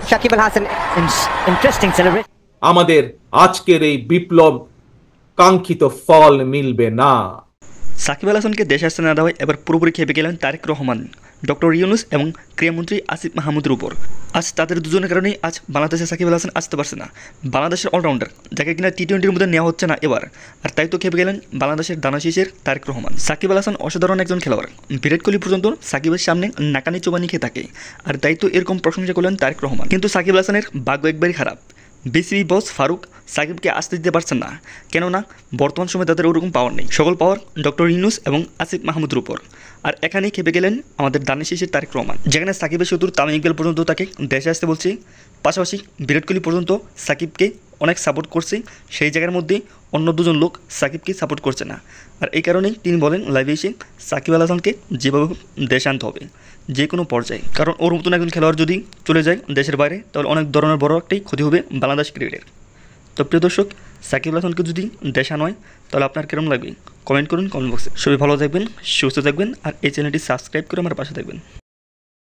Shakib Al Hasan, interesting celebration. আমাদের আজকের এই বিপ্লব কাঙ্ক্ষিত ফল মিলবে না। সাকিব আল হাসানকে দেশে আসতে না দেওয়ায় এবার পুরোপুরি খেপে গেলেন তারেক রহমান, ডক্টর ইউনূস এবং ক্রীড়ামন্ত্রী আসিফ মাহমুদের উপর। আজ তাদের দুজনের কারণেই আজ বাংলাদেশে সাকিব আল হাসান আসতে পারছে না। বাংলাদেশের অলরাউন্ডার, যাকে কিনা টি-20-র মধ্যে নেওয়া হচ্ছে না এবার, আর তাই তো খেপে গেলেন বাংলাদেশের দানাশীষের তারেক রহমান। সাকিব আল হাসান অসাধারণ একজন খেলোয়াড়, বিরাট কোহলি পর্যন্ত সাকিবের সামনে নাকানি চোবানি খেয়ে থাকে, আর তাই তো এরকম প্রশংসা করলেন তারেক রহমান। কিন্তু সাকিব আল হাসানের ভাগ্য একবারই খারাপ। বিসিবি বস ফারুক সাকিবকে আসতে দিতে পারছেন না, কেননা বর্তমান সময়ে তাদের ওরকম পাওয়ার নেই। সকল পাওয়ার ডক্টর ইউনূস এবং আসিফ মাহমুদের উপর। আর এখানেই খেপে গেলেন আমাদের দানিশের তারেক রহমান, যেখানে সাকিবের শত্রু তামিম ইকবাল পর্যন্ত তাকে দেশে আসতে বলছে, পাশাপাশি বিরাট কোহলি পর্যন্ত সাকিবকে অনেক সাপোর্ট করছে। সেই জায়গার মধ্যে অন্য দুজন লোক সাকিবকে সাপোর্ট করছে না। আর এই কারণেই তিনি বলেন লাইভে এসে সাকিব আল হাসানকে যেভাবে দেশে আনতে হবে, যে কোনো পর্যায়ে, কারণ ওর মতন একজন খেলোয়াড় যদি চলে যায় দেশের বাইরে তাহলে অনেক ধরনের বড় একটাই ক্ষতি হবে বাংলাদেশ ক্রিকেটের। তো প্রিয় দর্শক, সাকিব আল হাসানকে যদি দেশে আনা হয় তাহলে আপনার কেমন লাগবে কমেন্ট করুন কমেন্ট বক্সে। সবাই ভালো থাকবেন, সুস্থ থাকবেন, আর এই চ্যানেলটি সাবস্ক্রাইব করে আমার পাশে থাকবেন।